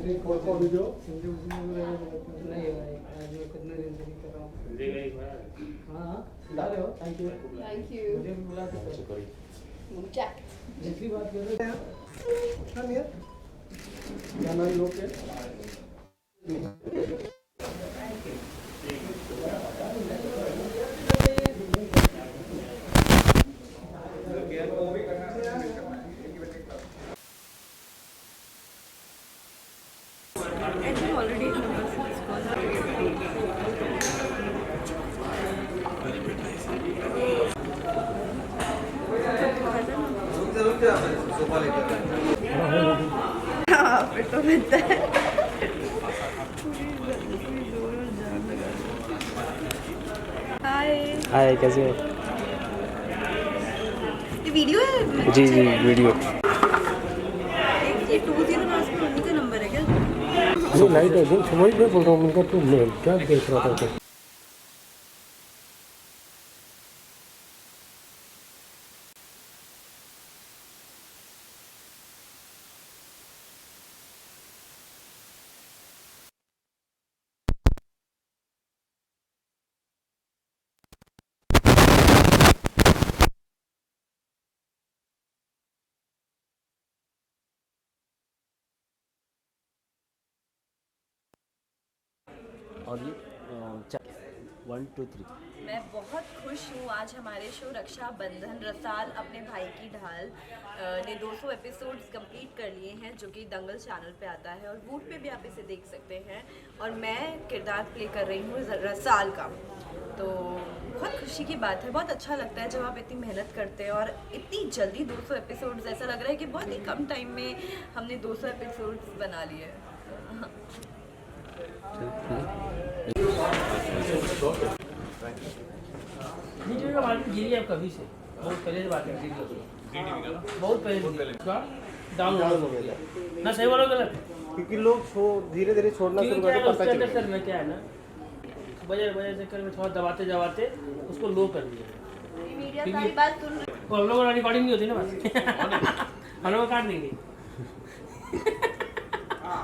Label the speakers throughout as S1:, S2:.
S1: Video
S2: नहीं भाई, आज मैं कितने दिन से नहीं कर रहा हूँ। हाँ ला रहे हो, थैंक यू। मुझे भी बुला दो। जितनी बात कर रहे हैं क्या नाम लोग के
S3: फिर तो मिलता है।
S4: हाय, कैसे हो?
S3: ये वीडियो है?
S4: जी जी वीडियो।
S3: ये 20 का नंबर है क्या?
S1: नहीं लाइट है जो समझ में बोल रहा हूँ उनका। तुम क्या देख रहा था तो
S4: और ये 1 2 3।
S3: मैं बहुत खुश हूँ। आज हमारे शो रक्षाबंधन रसाल अपने भाई की ढाल ने 200 एपिसोड्स कंप्लीट कर लिए हैं, जो कि दंगल चैनल पे आता है और वूट पे भी आप इसे देख सकते हैं। और मैं किरदार प्ले कर रही हूँ रसाल का। तो बहुत खुशी की बात है, बहुत अच्छा लगता है जब आप इतनी मेहनत करते हैं और इतनी जल्दी 200 एपिसोड्स। ऐसा लग रहा है कि बहुत ही कम टाइम में हमने 200 एपिसोड्स बना लिए।
S2: वीडियो का मार्केट गिरी है कभी से, बहुत पहले से बात है। बहुत पहले डाउन हो गया ना, सही बोलो गलत?
S1: क्योंकि लोग धीरे धीरे छोड़ना शुरू करते पता चला।
S2: सर में क्या है ना, बजे चक्कर में थोड़ा दबाते दबाते उसको लो कर दिया।
S3: मीडिया सारी बात सुन रही है।
S2: हम लोग रिकॉर्डिंग नहीं होती ना बस हम लोग काट देंगे।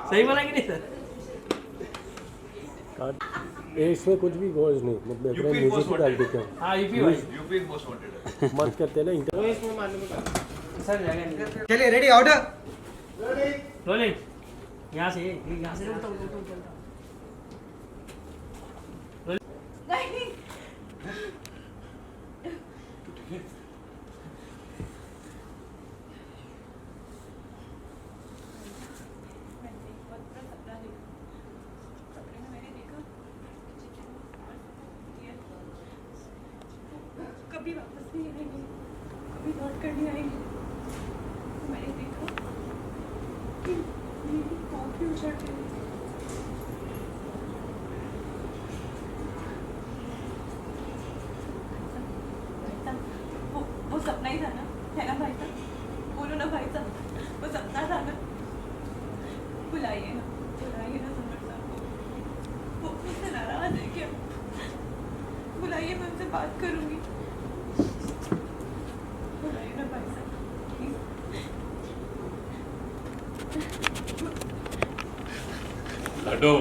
S2: सही बोला कि नहीं सर?
S1: इसमें कुछ भी गौर नहीं, मतलब म्यूजिक को डाल देते हैं।
S2: हाँ यूपी भाई,
S5: यूपी मोस्ट वांटेड
S1: मत करते हैं ना इंटर।
S2: सर जाएगा नहीं।
S5: चलिए रेडी ऑर्डर
S2: रोलिंग यहाँ से रुकता हूँ।
S3: नहीं कभी वापस नहीं आएंगे, कभी लौट कर नहीं आएंगे। मैंने देखा कि मेरी कॉफी उछड़ गई। वो सपना ही था ना, है ना भाई साहब? बोलो ना भाई साहब, वो सपना था ना। बुलाइए ना समर साहब को। वो मुझसे नाराज है क्या? बुलाइए, मैं उनसे बात करूंगी। बुलाइए ना भाई साहब, प्लीज।
S6: लड्डू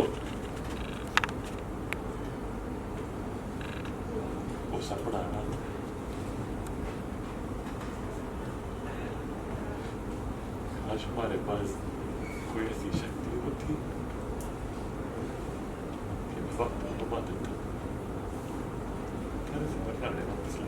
S6: वो सपना है ना, आज हमारे पास कोई ऐसी शक्ति होती कि वक्त को दबा देता, घर से बदला लेना मसला।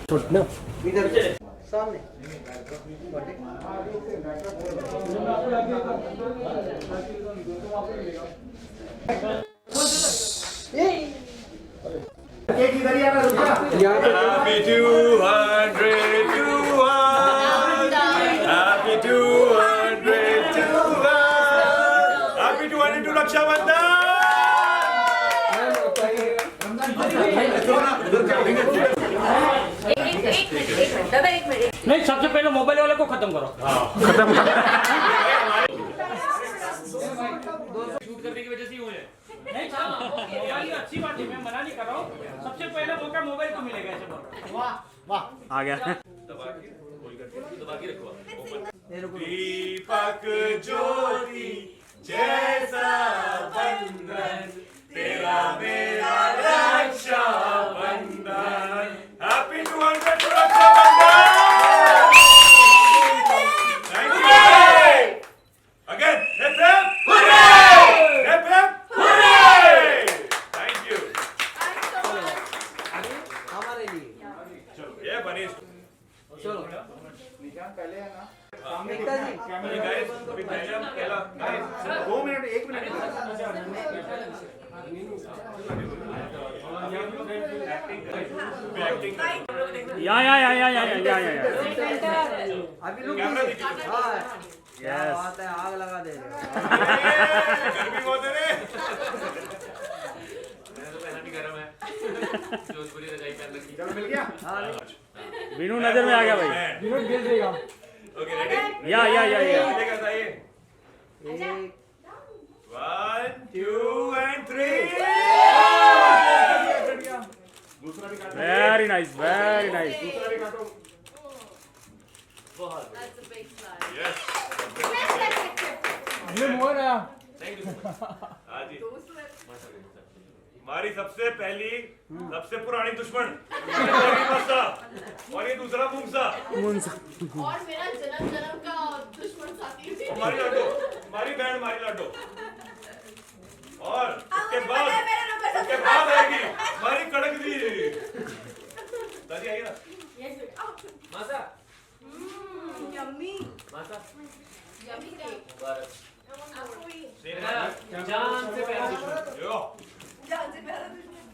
S1: छोटना
S5: इधर सामने एक इधर ही आना, रुक जा।
S6: Happy 200 to us. Happy 200 to us. Happy 200 to Raksha Bandhan.
S3: दादा एक मिनट
S2: नहीं, सबसे पहले मोबाइल वाले को खत्म करो। शूट करने की वजह से ही हुए नहीं था। मोबाइल की अच्छी बात है, मैं मना नहीं कर रहा हूँ। सबसे पहले मौका मोबाइल को मिलेगा, ऐसे बोल। वाह
S4: आ गया।
S6: दीपक ज्योति जैसा बंधन तेरा मेरा रक्षा बंधन। हैप्पी 200 to रक्षा बंधन। Thank you again. Hip hip hurray, hip hip hurray. Thank you.
S5: हमारे लिए
S6: चलो ये बनी।
S5: चलो
S6: पहले है ना गाइस, अभी पहला
S5: 2 मिनट 1 मिनट अभी लोग
S6: कैमरा दिखा।
S5: हाँ क्या
S4: Yes.
S5: बात है, आग लगा दे रहे हो।
S6: गर्मी बहुत है रे। मैंने तो पहना नहीं गरम है। जोधपुरी रजाई पहन रखी। चलो मिल गया।
S4: विनू नजर में आ गया भाई।
S6: Okay ready.
S4: या
S6: देखा था ये।
S5: एक
S6: 1 2 and 3। दूसरा भी काटो।
S4: Very nice, very nice.
S6: दूसरा भी काटो।
S3: That's a big slide.
S6: Yes. Thank you. हाँ जी। हमारी सबसे पहली सबसे पुरानी दुश्मन मूसा और ये दूसरा मूसा।
S3: और मेरा जन्म जन्म का दुश्मन साथी भी।
S6: हमारी लाडो, हमारी बहन हमारी लाडो। और उसके बाद आएगी हमारी कड़क दी। दादी आइए ना। मासा
S3: यम्मी
S6: मासा
S3: यम्मी केक।
S6: जान से प्यारा दुश्मन। यो
S3: जान से प्यारा दुश्मन।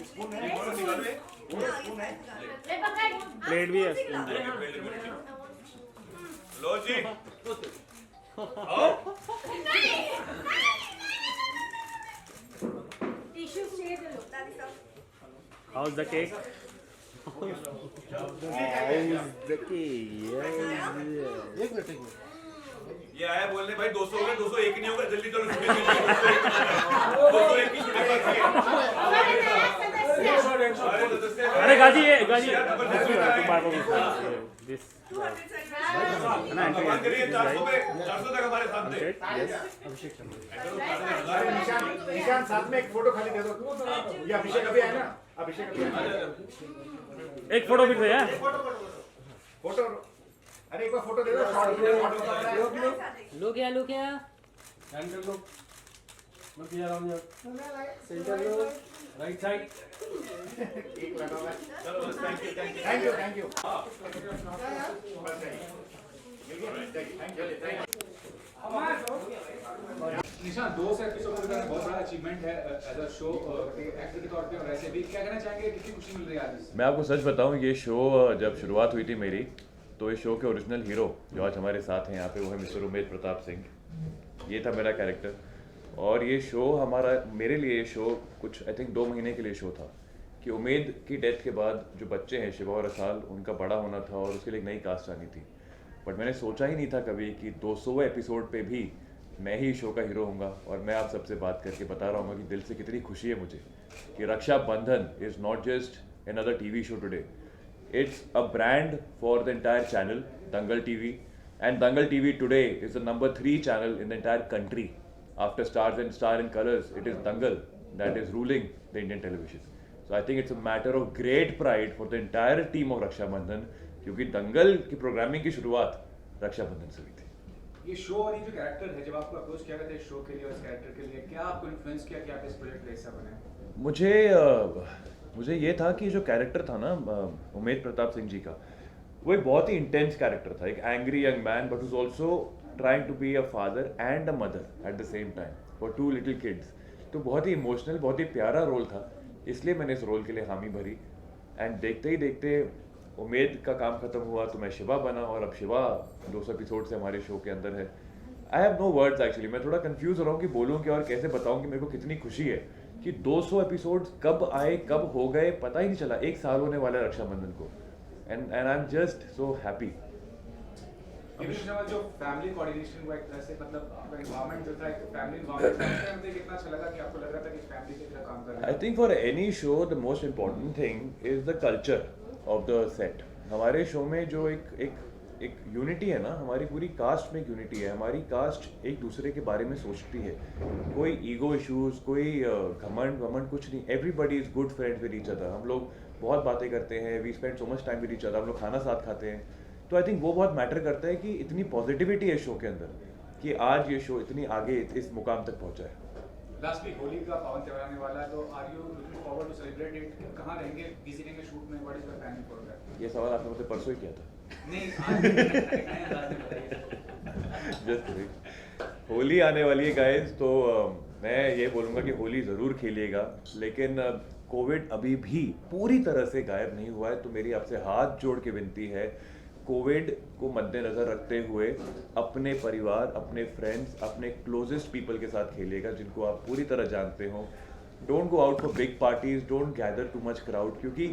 S6: स्पून है, कौन निकाल रहे? स्पून है।
S4: प्लेट भी है।
S6: लो जी। आओ।
S3: टिश्यूज चाहिए तो लो दादी साहब।
S4: How is the cake?
S6: ये आया बोलने भाई 200 हो गए, 201 नहीं होगा, जल्दी करो। 201 की शूटिंग बाकी है।
S4: अरे गाजी
S6: दिस भगवान करिए 400 पे 400 तक हमारे साथ थे।
S7: निशान साथ में एक फोटो खाली दे दो। ये अभिषेक अभी आया ना, अभिषेक अभी आया।
S4: एक फोटो भी है।
S7: फोटो अरे एक बार फोटो दे दो।
S5: लो क्या
S1: सेंटर लो, मत यार हम सेंटर लो, राइट साइड।
S7: एक लगा हुआ है।
S6: चलो बस thank you thank you
S7: thank you thank you.
S8: निशान 200 एपिसोड का बहुत बड़ा अचीवमेंट है एज अ शो एक्टर के तौर पे, और ऐसे भी क्या कहना चाहेंगे, कितनी खुशी मिल रही है आज इससे?
S6: मैं आपको सच बताऊं, ये शो जब शुरुआत हुई थी मेरी, तो इस शो के ओरिजिनल हीरो जो आज हमारे साथ हैं यहाँ पे, वो है मिस्टर उमेद प्रताप सिंह। ये था मेरा कैरेक्टर। और ये शो हमारा, मेरे लिए ये शो कुछ आई थिंक 2 महीने के लिए शो था कि उमेद की डेथ के बाद जो बच्चे हैं शिवा और रसाल, उनका बड़ा होना था और उसके लिए एक नई कास्ट आनी थी। बट मैंने सोचा ही नहीं था कभी कि 200वें एपिसोड पे भी मैं ही शो का हीरो होऊंगा। और मैं आप सबसे बात करके बता रहा हूँ कि दिल से कितनी खुशी है मुझे कि रक्षा बंधन is not just another TV show today. It's a brand for the entire channel, Dangal TV. And Dangal TV today is the number 3 channel in the entire country. After Stars and Star and Colors, it is Dangal that is ruling the Indian television. So I think it's a matter of great pride for the entire team of Raksha Bandhan, क्योंकि दंगल की programming की शुरुआत रक्षा बंधन से हुई थी।
S8: ये show और ये जो कैरेक्टर है, जब आपको अप्रोच किया गया था इस शो के लिए और इस कैरेक्टर के लिए, क्या आपको इन्फ्लुएंस किया कि आप इस प्रोजेक्ट का हिस्सा बने?
S6: मुझे ये था कि जो कैरेक्टर था ना उमेद प्रताप सिंह जी का, वो एक बहुत ही इंटेंस कैरेक्टर था, एक angry young man but was also trying to be a father and a mother at the same time for 2 little kids. तो बहुत ही इमोशनल, बहुत ही प्यारा रोल था, इसलिए मैंने इस रोल के लिए हामी भरी। एंड देखते ही देखते उमेद का काम खत्म हुआ तो मैं शिवा बना, और अब शिवा 200 एपिसोड से हमारे शो के अंदर है। I have no words actually, मैं थोड़ा कंफ्यूज हो रहा हूँ कि बोलूँ क्या और कैसे बताऊँ कि मेरे को कितनी खुशी है कि 200 एपिसोड्स कब आए कब हो गए पता ही नहीं चला। 1 साल होने वाला है रक्षाबंधन को, and I am just so happy.
S8: जो फैमिली कोऑर्डिनेशन हुआ एक तरह से, मतलब आपका एनवायरनमेंट जो था एक फैमिली एनवायरनमेंट, मुझे कितना अच्छा लगा कि आपको लग रहा था कि फैमिली की तरह काम कर रहे हैं।
S6: I think for any show the most important thing is the culture of the set. हमारे शो में जो एक यूनिटी है ना, हमारी पूरी कास्ट में एक यूनिटी है। हमारी कास्ट एक दूसरे के बारे में सोचती है, कोई ईगो इश्यूज, कोई घमंड कुछ नहीं। Everybody is good friends with each other. हम लोग बहुत बातें करते हैं, we spend so much time with each other, हम लोग खाना साथ खाते हैं। तो आई थिंक वो बहुत मैटर करता है कि इतनी पॉजिटिविटी है शो के अंदर कि आज ये शो इतनी आगे इस मुकाम तक पहुंचा है।
S8: लास्ट वीक होली का पावन त्योहार आने वाला है, तो are you looking forward to celebrate it? कहाँ रहेंगे? बिजी रहेंगे शूट में? What is your planning for that?
S6: ये सवाल आपने मुझसे परसों ही किया था।
S8: नहीं, आज
S6: जस्ट होली आने वाली है गाइस, तो मैं ये बोलूँगा कि होली ज़रूर खेलिएगा, लेकिन कोविड अभी भी पूरी तरह से गायब नहीं हुआ है। तो मेरी आपसे हाथ जोड़ के विनती है, कोविड को मद्देनज़र रखते हुए अपने परिवार, अपने फ्रेंड्स, अपने क्लोजेस्ट पीपल के साथ खेलिएगा जिनको आप पूरी तरह जानते हो। Don't go out for big parties, don't gather too much crowd, क्योंकि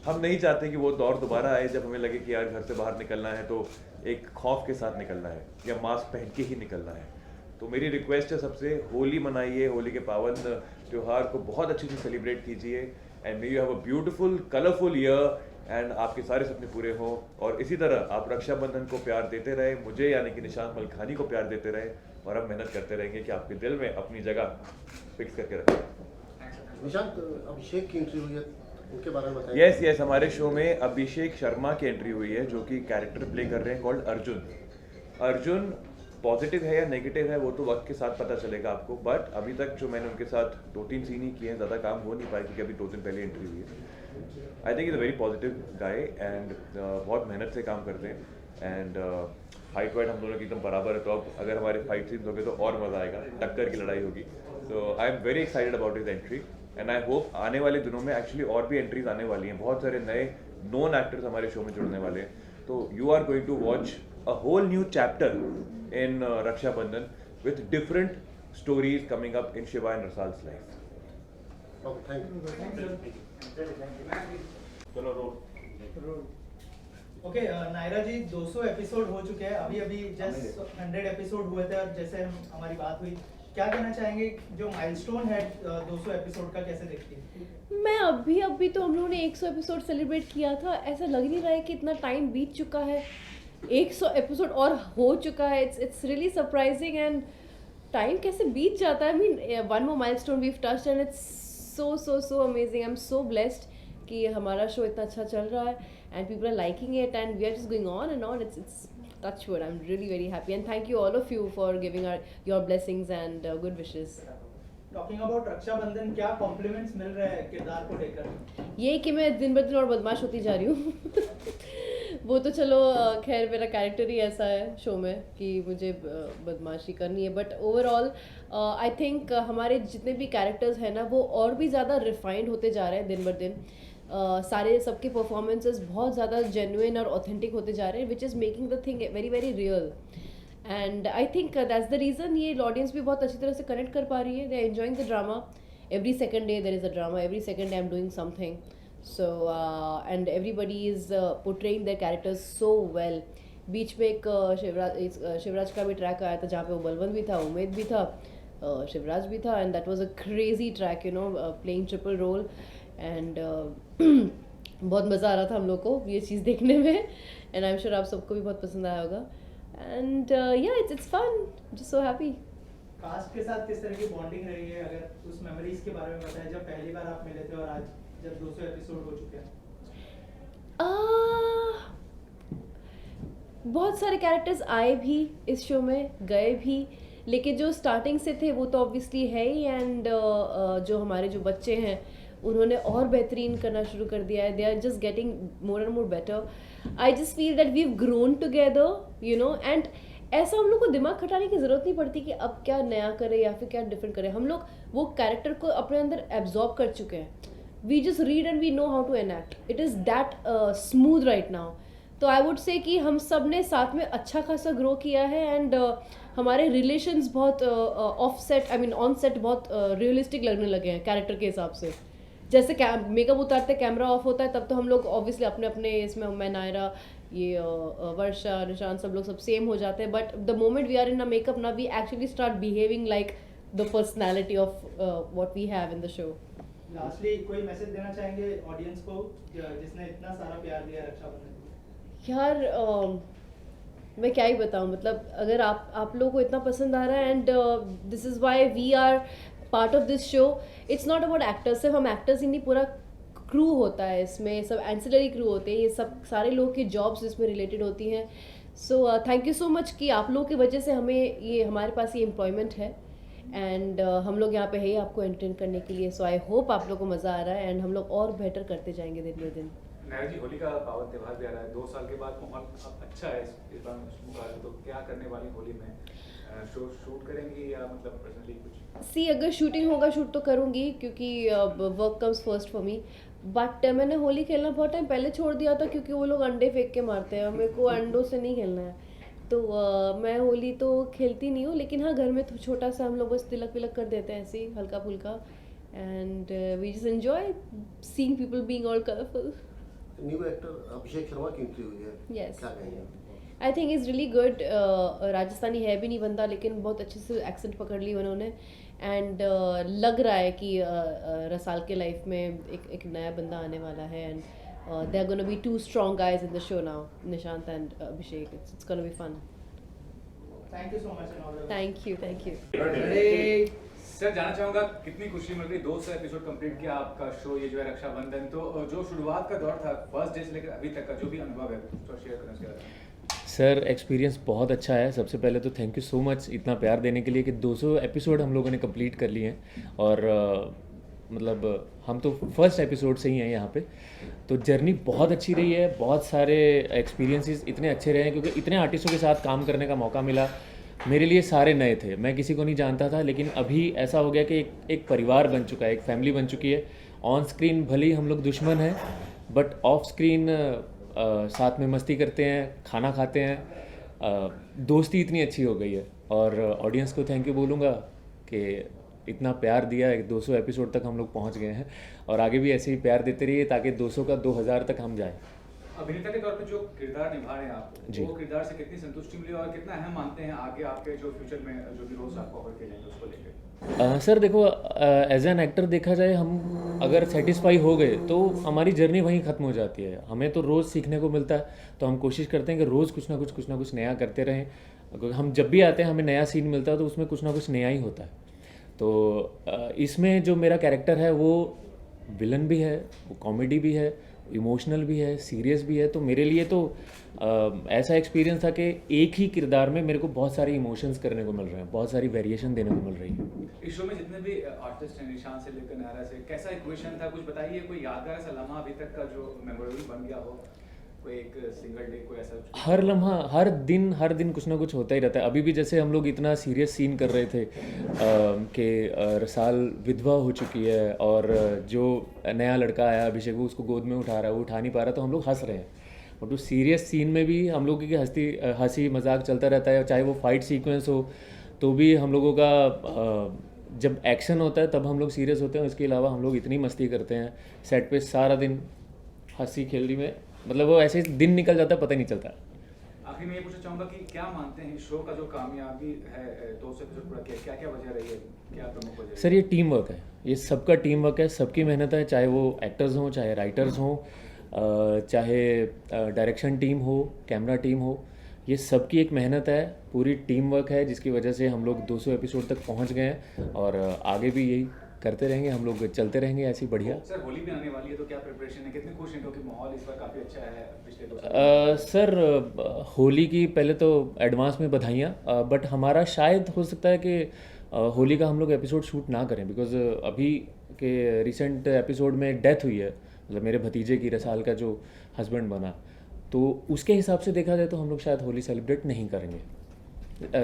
S6: हम नहीं चाहते कि वो दौर दोबारा आए जब हमें लगे कि यार घर से बाहर निकलना है तो एक खौफ के साथ निकलना है या मास्क पहन के ही निकलना है। तो मेरी रिक्वेस्ट है सबसे, होली मनाइए, होली के पावन त्यौहार को बहुत अच्छे से सेलिब्रेट कीजिए, and may you have a beautiful colourful year, and आपके सारे सपने पूरे हों। और इसी तरह आप रक्षाबंधन को प्यार देते रहे, मुझे यानी कि निशांत मलखानी को प्यार देते रहे, और हम मेहनत करते रहेंगे कि आपके दिल में अपनी जगह फिक्स करके रखें।
S1: निशांत, अभिषेक की एंट्री हुई है, उनके बारे में बताइए।
S6: यस, हमारे शो में अभिषेक शर्मा की एंट्री हुई है जो कि कैरेक्टर प्ले कर रहे हैं कॉल्ड अर्जुन। पॉजिटिव है या नेगेटिव है वो तो वक्त के साथ पता चलेगा आपको, बट अभी तक जो मैंने उनके साथ 2-3 सीन ही किए हैं, ज़्यादा काम हो नहीं पाया क्योंकि अभी 2 दिन पहले एंट्री हुई है। आई think is a very positive guy, and बहुत मेहनत से काम करते हैं, एंड हाइट वाइट हम दोनों की एकदम बराबर है। तो अब अगर हमारे फाइट सीन्स होंगे तो और मज़ा आएगा, टक्कर की लड़ाई होगी। So I am very excited about his entry, and I hope आने वाले दिनों में एक्चुअली और भी एंट्रीज आने वाली हैं। बहुत सारे नए नोन एक्टर्स हमारे शो में जुड़ने वाले हैं, तो you are going to watch a whole new chapter in Raksha Bandhan with different stories coming up in Shiva and Rasal's life.
S1: Okay, thank you. चलो रोल।
S9: ओके, नायरा जी 200 एपिसोड हो चुके हैं, अभी जस्ट 100 एपिसोड हुए थे, और जैसे हमारी बात हुई, क्या कहना चाहेंगे जो माइलस्टोन है 200 एपिसोड का, कैसे देखती है?
S3: मैं अभी तो हम लोगों ने 100 एपिसोड सेलिब्रेट किया था, ऐसा लग नहीं रहा है कि इतना टाइम बीत चुका है। 100 एपिसोड और हो चुका है, it's really surprising, and time कैसे बीत जाता है। I mean one more milestone we have touched, and it's so amazing. I am so blessed कि हमारा शो इतना अच्छा चल रहा है, and people are liking it, and we are just going on and on. It's touch wood, I am really very happy, and thank you all of you for giving your blessings and good wishes.
S9: Talking about Rakshabandhan, क्या compliments मिल रहे हैं किरदार को लेकर?
S3: ये कि मैं दिन ब दिन और बदमाश होती जा रही हूँ। वो तो चलो खैर मेरा कैरेक्टर ही ऐसा है शो में कि मुझे बदमाशी करनी है, बट ओवरऑल आई थिंक हमारे जितने भी कैरेक्टर्स हैं ना वो और भी ज़्यादा रिफाइंड होते जा रहे हैं दिन ब दिन। सारे सबके परफॉर्मेंसेस बहुत ज़्यादा जेन्युइन और ऑथेंटिक होते जा रहे हैं, which is making the thing very very real, and I think that's the reason ये ऑडियंस भी बहुत अच्छी तरह से कनेक्ट कर पा रही है। They are enjoying the drama, every second day there is a drama, every second day I am doing something, so and everybody is portraying their characters so well. बीच में एक शिवराज का भी ट्रैक आया था जहाँ पे वो बलवंत भी था, उमेद भी था, शिवराज भी था, and that was a crazy track, you know, playing triple role, and बहुत मज़ा आ रहा था हम लोग को ये चीज़ देखने में, एंड आई एम श्योर आप सबको भी बहुत पसंद आया होगा, and yeah it's fun, just so happy.
S9: Cast के साथ किस तरह की बॉन्डिंग रही है, अगर उस मेमोरीज के बारे में बताएं जब पहली बार आप मिले थे और आज जब 200 एपिसोड हो चुके हैं?
S3: बहुत सारे कैरेक्टर्स आए भी इस शो में, गए भी, लेकिन जो स्टार्टिंग से थे वो तो ऑब्वियसली है ही, एंड जो हमारे जो बच्चे हैं उन्होंने और बेहतरीन करना शुरू कर दिया है। They are just getting more and more better. I just feel that we have grown together, you know, and
S10: ऐसा हम लोग को दिमाग खटाने की ज़रूरत नहीं पड़ती कि अब क्या नया करें या फिर क्या डिफरेंट करें. हम लोग वो कैरेक्टर को अपने अंदर एब्जॉर्ब कर चुके हैं. We just read and we know how to enact. It is that smooth right now. तो आई वुड से कि हम सब ने साथ में अच्छा खासा ग्रो किया है एंड हमारे रिलेशंस बहुत of set I mean on set बहुत रियलिस्टिक लगने लगे हैं कैरेक्टर के हिसाब से. जैसे मेकअप उतारते कैमरा ऑफ होता है तब तो हम लोग ऑब्वियसली अपने अपने इसमें मैं नायरा ये वर्षा निशांत सब लोग सब सेम हो जाते हैं. But the moment we are in a makeup ना we actually start behaving like the personality of what we have in the show.
S9: Lastly कोई मैसेज देना चाहेंगे ऑडियंस को जिसने इतना सारा प्यार दिया रक्षाबंधन को?
S10: यार मैं क्या ही बताऊँ. मतलब अगर आप लोगों को इतना पसंद आ रहा है and this is why we are part of this show. It's not about actors. सिर्फ हम एक्टर्स ही नहीं, पूरा क्रू होता है इसमें. सब एंसिलरी क्रू होते हैं. ये सब सारे लोग की जॉब्स इसमें रिलेटेड होती हैं. So thank you so much कि आप लोगों की वजह से हमें ये हमारे पास ये एम्प्लॉयमेंट है एंड हम लोग यहाँ पे है आपको एंटरटेन करने के लिए. सो आई होप आप लोगों को मज़ा आ रहा है एंड हम लोग और बेटर करते जाएंगे दिन ब दिन.
S8: नायरा जी, होली का पावन त्यौहार भी आ रहा है. 2 साल के बाद माहौल अब अच्छा है इस बार मुकाबले. तो क्या करने वाली होली में? शो शूट करेंगी या मतलब पर्सनली कुछ?
S10: सी अगर शूटिंग होगा शूट तो करूँगी क्योंकि work comes first for me. But मैंने होली खेलना बहुत टाइम पहले छोड़ दिया था क्योंकि वो लोग अंडे फेंक के मारते हैं. मेरे को अंडों से नहीं खेलना है. तो मैं होली तो खेलती नहीं हूँ. लेकिन हाँ घर में तो छोटा सा हम लोग बस तिलक विलक कर देते हैं ऐसे ही हल्का फुल्का. And we just enjoy seeing people being all colourful.
S1: New actor Abhishek Sharma की एंट्री हुई है.
S10: Yes.
S1: क्या कहेंगे?
S10: I think is really good. Rajasthani है भी नहीं बनता लेकिन बहुत अच्छे से एक्सेंट पकड़ ली उन्होंने. एंड लग रहा है कि रसाल के लाइफ में एक नया बंदा आने वाला है. And they are gonna be 2 strong guys in the show now, Nishant and Abhishek. It's gonna be fun.
S9: Thank you so much and all the
S10: Thank you.
S8: Sir, जानना चाहूंगा कितनी खुशी मिल रही. 200 एपिसोड कंप्लीट किया आपका शो ये जो है रक्षाबंधन. तो जो शुरुआत का दौर था फर्स्ट डे से लेकर अभी तक का जो भी अनुभव है तो शेयर करना चाहिए.
S4: सर एक्सपीरियंस बहुत अच्छा है. सबसे पहले तो थैंक यू सो मच इतना प्यार देने के लिए कि 200 एपिसोड हम लोगों ने कंप्लीट कर लिए हैं. और मतलब हम तो फर्स्ट एपिसोड से ही हैं यहाँ पे. तो जर्नी बहुत अच्छी रही है. बहुत सारे एक्सपीरियंसेस इतने अच्छे रहे हैं क्योंकि इतने आर्टिस्टों के साथ काम करने का मौका मिला. मेरे लिए सारे नए थे. मैं किसी को नहीं जानता था लेकिन अभी ऐसा हो गया कि एक परिवार बन चुका है, एक फैमिली बन चुकी है. ऑन स्क्रीन भले ही हम लोग दुश्मन हैं बट ऑफ स्क्रीन साथ में मस्ती करते हैं, खाना खाते हैं. दोस्ती इतनी अच्छी हो गई है. और ऑडियंस को थैंक यू बोलूँगा कि इतना प्यार दिया. 200 एपिसोड तक हम लोग पहुंच गए हैं और आगे भी ऐसे ही प्यार देते रहिए ताकि 200 का 2000 तक हम जाएं.
S8: अभिनेता के तौर पे जो किरदार निभा रहे हैं आप,
S4: जी.
S8: वो किरदार से कितनी संतुष्टि मिली और कितना अहम मानते हैं आगे आपके जो फ्यूचर में जो भी रोल्स आप कवर किए जाएंगे उसको लेकर?
S4: सर देखो, एज एन एक्टर देखा जाए हम अगर सेटिस्फाई हो गए तो हमारी जर्नी वहीं ख़त्म हो जाती है. हमें तो रोज़ सीखने को मिलता है तो हम कोशिश करते हैं कि रोज़ कुछ ना कुछ नया करते रहें. हम जब भी आते हैं हमें नया सीन मिलता है तो उसमें कुछ ना कुछ नया ही होता है. तो इसमें जो मेरा कैरेक्टर है वो विलन भी है, वो कॉमेडी भी है, इमोशनल भी है, सीरियस भी है. तो मेरे लिए तो ऐसा एक्सपीरियंस था कि एक ही किरदार में मेरे को बहुत सारे इमोशंस करने को मिल रहे हैं, बहुत सारी वेरिएशन देने को मिल रही है.
S8: इस शो में जितने भी आर्टिस्ट हैं, निशान से लेकर नायरा से, कैसा इक्वेशन था? कुछ बताइए, कोई यादगार ऐसा लम्हा अभी तक का जो मेमोरेबल बन गया हो, कोई एक सिंगल डे, कोई ऐसा?
S4: हर लम्हा, हर दिन कुछ ना कुछ होता ही रहता है. अभी भी जैसे हम लोग इतना सीरियस सीन कर रहे थे कि रसाल विधवा हो चुकी है और जो नया लड़का आया अभिषेक वो उसको गोद में उठा रहा है, वो उठा नहीं पा रहा, तो हम लोग हंस रहे हैं. और उस सीरियस सीन में भी हम लोगों की हंसी मजाक चलता रहता है. चाहे वो फाइट सीक्वेंस हो तो भी हम लोगों का जब एक्शन होता है तब हम लोग सीरियस होते हैं. इसके अलावा हम लोग इतनी मस्ती करते हैं सेट पे, सारा दिन हंसी खेलने में, मतलब वो ऐसे दिन निकल जाता है पता ही नहीं चलता.
S8: आखिर में ये पूछना चाहूँगा कि क्या मानते हैं इस शो का जो कामयाबी है 200 एपिसोड पूरा किया, क्या क्या वजह रही है, क्या प्रमुख वजह?
S4: सर ये टीम वर्क है, ये सबका टीम वर्क है, सबकी मेहनत है. चाहे वो एक्टर्स हों, चाहे राइटर्स हों, चाहे डायरेक्शन टीम हो, कैमरा टीम हो, ये सबकी एक मेहनत है, पूरी टीम वर्क है जिसकी वजह से हम लोग 200 एपिसोड तक पहुंच गए हैं. और आगे भी यही करते रहेंगे, हम लोग चलते रहेंगे ऐसी बढ़िया.
S8: सर होली भी आने वाली है तो क्या प्रिपरेशन है, कितने खुश हैं क्योंकि माहौल इस बार काफ़ी अच्छा है पिछले 2 साल?
S4: सर होली की पहले तो एडवांस में बधाइयाँ. बट हमारा शायद हो सकता है कि होली का हम लोग एपिसोड शूट ना करें बिकॉज अभी के रिसेंट एपिसोड में डेथ हुई है, मतलब मेरे भतीजे की, रसाल का जो हस्बैंड बना, तो उसके हिसाब से देखा जाए तो हम लोग शायद होली सेलिब्रेट नहीं करेंगे.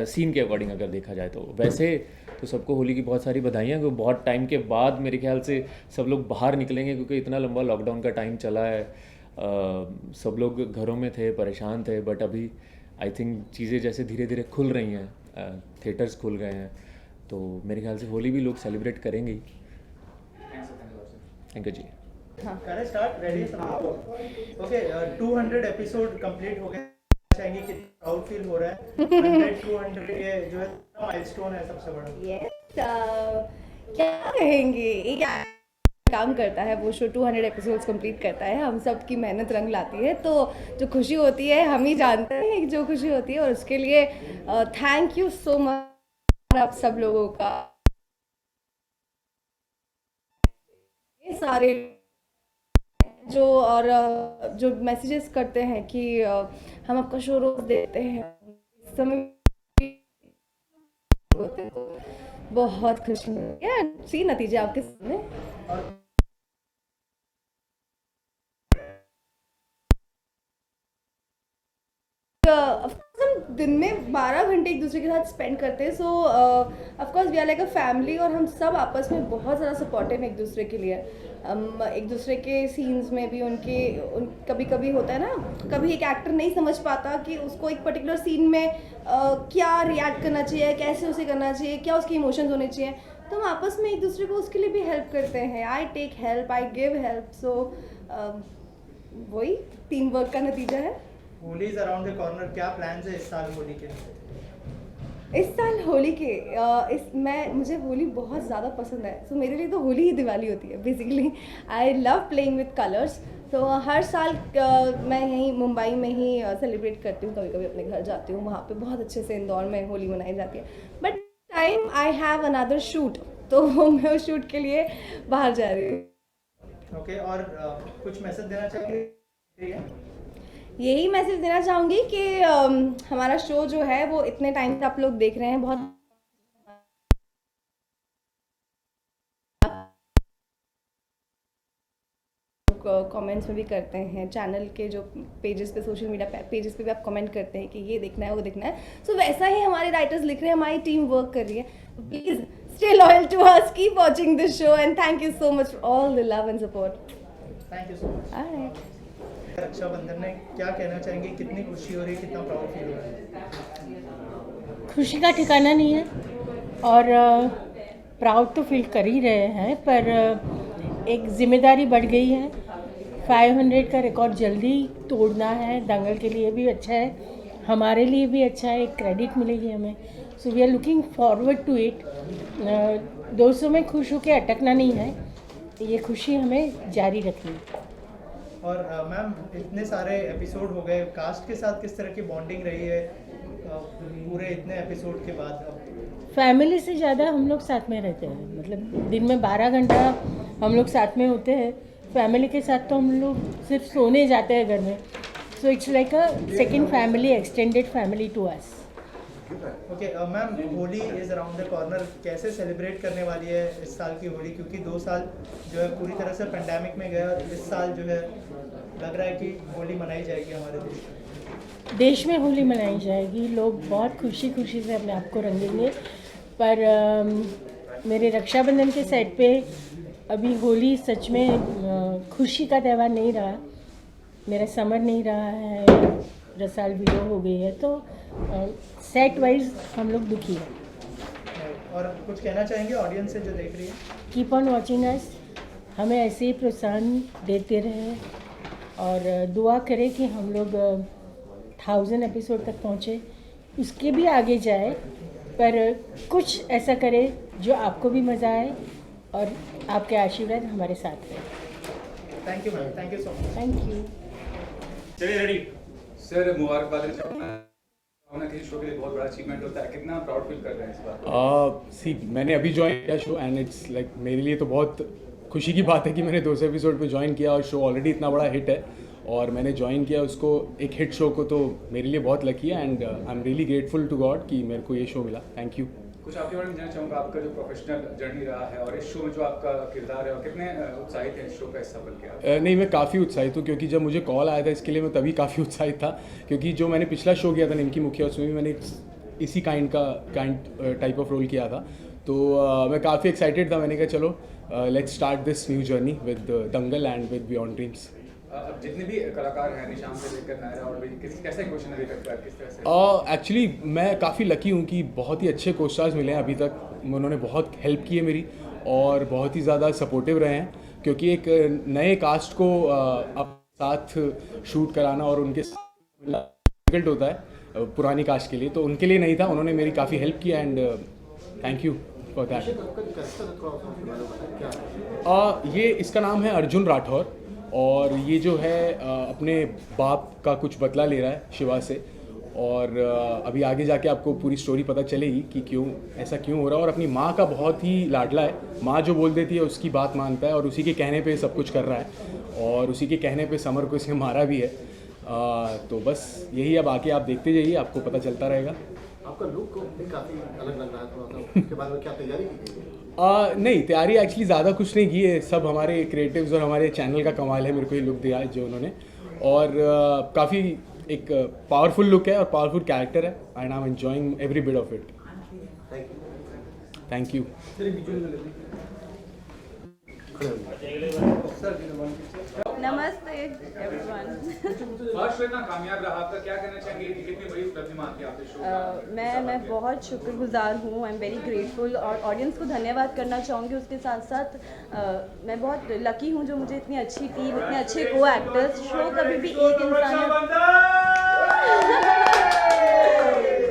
S4: सीन के अकॉर्डिंग अगर देखा जाए तो वैसे तो सबको होली की बहुत सारी बधाइयाँ, क्योंकि बहुत टाइम के बाद मेरे ख्याल से सब लोग बाहर निकलेंगे, क्योंकि इतना लंबा लॉकडाउन का टाइम चला है। सब लोग घरों में थे, परेशान थे, बट अभी आई थिंक चीज़ें जैसे धीरे धीरे खुल रही हैं, थिएटर्स खुल गए हैं, तो मेरे ख्याल से होली भी लोग सेलिब्रेट करेंगे ही। थैंक यू जी।
S9: हाँ करें start, ready? Okay 200 episode complete हो गए, चाहेंगे कि प्राउड फील हो रहा है? 100 200 ये जो है माइलस्टोन है सबसे बड़ा।
S10: क्या कहेंगे, ये क्या काम करता है वो शो, 200 एपिसोड्स कंप्लीट करता है, हम सब की मेहनत रंग लाती है, तो जो खुशी होती है हम ही जानते हैं जो खुशी होती है, और उसके लिए थैंक यू सो मच आप सब लोगों का। ये सारे जो और जो मैसेजेस करते हैं कि हम आपका शो रोज देखते हैं, इस समय बहुत खुशी है, सी नतीजे आपके सामने। हम दिन में 12 घंटे एक दूसरे के साथ स्पेंड करते हैं, so of course we are like a family, और हम सब आपस में बहुत ज़्यादा सपोर्टिव हैं एक दूसरे के लिए। हम एक दूसरे के सीन्स में भी कभी कभी होता है ना, कभी एक एक्टर नहीं समझ पाता कि उसको एक पर्टिकुलर सीन में क्या रिएक्ट करना चाहिए, कैसे उसे करना चाहिए, क्या उसके इमोशंस होने चाहिए, तो हम आपस में एक दूसरे को उसके लिए भी हेल्प करते हैं। I take help, I give help, so वही टीम वर्क का नतीजा है।
S9: Holi is around the corner, क्या प्लान्स है इस साल होली के?
S10: इस साल होली के मुझे होली बहुत ज़्यादा पसंद है, सो मेरे लिए तो होली ही दिवाली होती है basically. I love playing with colours, तो हर साल मैं यहीं मुंबई में ही सेलिब्रेट करती हूँ, कभी कभी अपने घर जाती हूँ, वहाँ पे बहुत अच्छे से इंदौर में होली मनाई जाती है। But time I have another shoot, तो मैं उस शूट के लिए बाहर जा रही हूँ।
S9: ओके, और कुछ मैसेज देना चाहिए?
S10: यही मैसेज देना चाहूँगी कि हमारा शो जो है वो इतने टाइम से आप लोग देख रहे हैं, बहुत कमेंट्स में भी करते हैं, चैनल के जो पेजेस पे, सोशल मीडिया पेजेस पे भी आप कमेंट करते हैं कि ये देखना है वो देखना है, सो वैसा ही हमारे राइटर्स लिख रहे हैं, हमारी टीम वर्क कर रही है। Please stay loyal to us, keep watching this show, and thank you so much for all the love and support.
S9: Thank you so much.
S10: Alright,
S9: Rakshabandhan में क्या कहना चाहेंगे, कितनी खुशी हो रही है, कितना प्राउड फील हो रहा है?
S11: खुशी का ठिकाना नहीं है, और प्राउड तो फील कर ही रहे हैं, पर एक जिम्मेदारी बढ़ गई है। 500 का रिकॉर्ड जल्दी तोड़ना है, दंगल के लिए भी अच्छा है, हमारे लिए भी अच्छा है, एक क्रेडिट मिलेगी हमें, so we are looking forward to it. 200 में खुश होकर अटकना नहीं है, ये खुशी हमें जारी रखनी है।
S9: और मैम इतने सारे एपिसोड हो गए, कास्ट के साथ किस तरह की बॉन्डिंग रही है पूरे इतने एपिसोड के बाद?
S11: फैमिली से ज़्यादा हम लोग साथ में रहते हैं, मतलब दिन में 12 घंटा हम लोग साथ में होते हैं। फैमिली के साथ तो हम लोग सिर्फ सोने जाते हैं घर में, so it's like a second family, extended family to us.
S9: Okay ma'am, Holi is around the corner, कैसे सेलिब्रेट करने वाली है इस साल की होली? क्योंकि 2 साल जो है पूरी तरह से पेंडेमिक में गया, इस साल जो है लग रहा है कि होली मनाई जाएगी हमारे देश में।
S11: देश में होली मनाई जाएगी, लोग बहुत खुशी खुशी से अपने आप को रंगेंगे, पर मेरे रक्षाबंधन के सेट पे अभी होली सच में खुशी का त्यौहार नहीं रहा, मेरा समर नहीं रहा है, रसाल वीडियो हो गई है, तो सेट वाइज हम लोग दुखी हैं।
S9: और कुछ कहना चाहेंगे ऑडियंस से जो देख रही है?
S11: कीप ऑन वॉचिंग अस, हमें ऐसे ही प्रोत्साहन देते रहे, और दुआ करें कि हम लोग 1000 एपिसोड तक पहुँचे, उसके भी आगे जाए, पर कुछ ऐसा करें जो आपको भी मज़ा आए और आपके आशीर्वाद हमारे साथ रहे।
S9: Thank you ma'am, thank you so much.
S11: Thank you.
S8: चलिए रेडी सर, मुबारकबाद। किसी शो के लिए बहुत बड़ा अचीवमेंट होता है, कितना प्राउड फील कर रहे हैं इस बार?
S7: मैंने अभी ज्वाइन किया शो, एंड इट्स लाइक मेरे लिए तो बहुत खुशी की बात है कि मैंने 200 एपिसोड पे ज्वाइन किया, और शो ऑलरेडी इतना बड़ा हिट है, और मैंने ज्वाइन किया उसको, एक हिट शो को, तो मेरे लिए बहुत लकी है, and I am really grateful to God कि मेरे को ये शो मिला। Thank you.
S8: कुछ आपके बारे में जानना चाहूँगा, आपका जो प्रोफेशनल जर्नी रहा है और इस शो में जो आपका किरदार है, और कितने उत्साहित हैं इस शो का हिस्सा बन के?
S7: नहीं, मैं काफ़ी उत्साहित हूँ, क्योंकि जब मुझे कॉल आया था इसके लिए मैं तभी काफ़ी उत्साहित था, क्योंकि जो मैंने पिछला शो किया था निमकी मुखिया, उसमें भी मैंने एक इसी काइंड टाइप ऑफ रोल किया था। तो मैं काफ़ी एक्साइटेड था। मैंने कहा चलो let's start this new journey with Dangal and with beyond dreams.
S8: अब जितने भी कलाकार हैं, निशान से लेकर नायरा और भी, कैसे क्वेश्चन अभी तक का, किस तरह से?
S7: एक्चुअली मैं काफ़ी लकी हूँ कि बहुत ही अच्छे को स्टार्स मिले हैं अभी तक। उन्होंने बहुत हेल्प की है मेरी और बहुत ही ज़्यादा सपोर्टिव रहे हैं, क्योंकि एक नए कास्ट को अब साथ शूट कराना और उनके डिफिकल्ट होता है पुरानी कास्ट के लिए, तो उनके लिए नहीं था। उन्होंने मेरी काफ़ी हेल्प किया and thank you for that. ये इसका नाम है अर्जुन राठौर और ये जो है अपने बाप का कुछ बदला ले रहा है शिवा से, और अभी आगे जाके आपको पूरी स्टोरी पता चलेगी कि क्यों ऐसा क्यों हो रहा है। और अपनी माँ का बहुत ही लाडला है, माँ जो बोल देती है उसकी बात मानता है और उसी के कहने पे सब कुछ कर रहा है और उसी के कहने पे समर को इसने मारा भी है। तो बस यही, अब आके आप देखते जाइए, आपको पता चलता रहेगा।
S1: आपका लुक भी काफ़ी अलग लग रहा है, थोड़ा सा उसके बारे में क्या तैयारी की गई?
S7: नहीं, तैयारी एक्चुअली ज़्यादा कुछ नहीं की है, सब हमारे क्रिएटिव्स और हमारे चैनल का कमाल है। मेरे को ये लुक दिया है जो उन्होंने, और काफ़ी एक पावरफुल लुक है और पावरफुल कैरेक्टर है and I am enjoying every bit of it. Thank you.
S3: नमस्ते एवरीवन।
S8: फर्स्ट शो इतना कामयाब रहा, आपका क्या कहना चाहेंगे कि कितनी बड़ी उपलब्धि मानती हैं आपके शो?
S3: मैं बहुत शुक्रगुजार हूँ, आई एम वेरी ग्रेटफुल, और ऑडियंस को धन्यवाद करना चाहूँगी। उसके साथ साथ मैं बहुत लकी हूँ जो मुझे इतनी अच्छी टीम, इतने अच्छे को एक्टर्स। शो कभी भी एक इंसान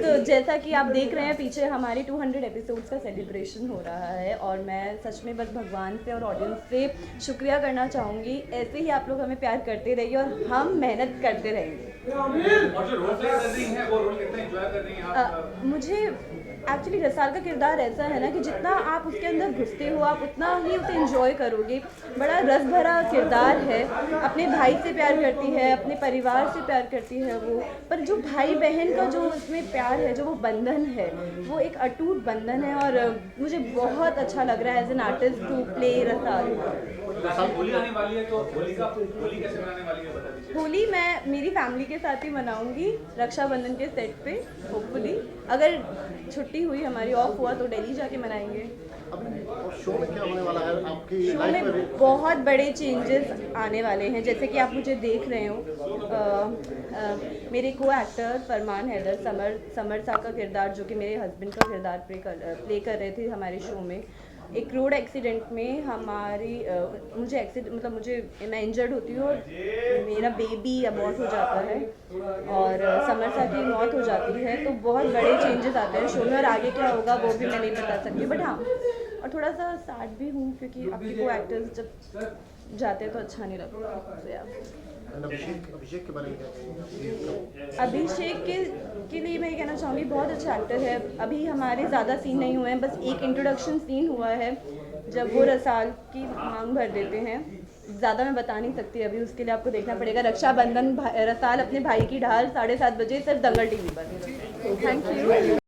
S3: तो जैसा कि आप देख रहे हैं पीछे हमारे 200 एपिसोड्स का सेलिब्रेशन हो रहा है, और मैं सच में बस भगवान से और ऑडियंस से शुक्रिया करना चाहूँगी। ऐसे ही आप लोग हमें प्यार करते रहिए और हम मेहनत करते रहेंगे।
S8: और जो रोल प्ले कर रही हैं वो रोल कितना एंजॉय कर रही हैं आप?
S3: मुझे एक्चुअली रसाल का किरदार ऐसा है ना कि जितना आप उसके अंदर घुसते हो आप उतना ही उसे एंजॉय करोगे। बड़ा रस भरा किरदार है, अपने भाई से प्यार करती है, अपने परिवार से प्यार करती है वो, पर जो भाई बहन का जो उसमें प्यार है, जो वो बंधन है, वो एक अटूट बंधन है, और मुझे बहुत अच्छा लग रहा है as an artist to play Rasal.
S8: Holi आने वाली है, तो होली कैसे मनाने वाली है बता दीजिए।
S3: होली मैं मेरी फैमिली के साथ ही मनाऊंगी, रक्षाबंधन के सेट पे। होपफुली अगर छुट्टी हुई, हमारी ऑफ हुआ, तो दिल्ली जाके मनाएंगे।
S1: शो में क्या होने वाला है आपकी
S3: शो
S1: लाइफ
S3: में
S1: में?
S3: बहुत बड़े चेंजेस आने वाले हैं, जैसे कि आप मुझे देख रहे हो। मेरे को एक्टर फरमान हैदर समर सा का किरदार, जो कि मेरे हस्बैंड का किरदार प्ले कर रहे थे हमारे शो में। एक रोड एक्सीडेंट में मैं इंजर्ड होती हूँ और मेरा बेबी अबॉर्ट हो जाता है और समर सा की मौत हो जाती है, तो बहुत बड़े चेंजेस आते हैं शो में, और आगे क्या होगा वो भी मैं नहीं बता सकती। बट हाँ, और थोड़ा सा सैड भी हूँ क्योंकि आपके को एक्टर्स जब जाते हैं तो अच्छा नहीं लगता।
S1: अभिषेक के बारे में क्या कहेंगे?
S3: अभिषेक के लिए मैं कहना चाहूँगी बहुत अच्छा एक्टर है। अभी हमारे ज़्यादा सीन नहीं हुए हैं, बस एक इंट्रोडक्शन सीन हुआ है जब वो रसाल की मांग भर देते हैं। ज़्यादा मैं बता नहीं सकती अभी, उसके लिए आपको देखना पड़ेगा। रक्षाबंधन रसाल अपने भाई की ढाल 7:30 बजे सिर्फ दंगल TV पर। Thank you.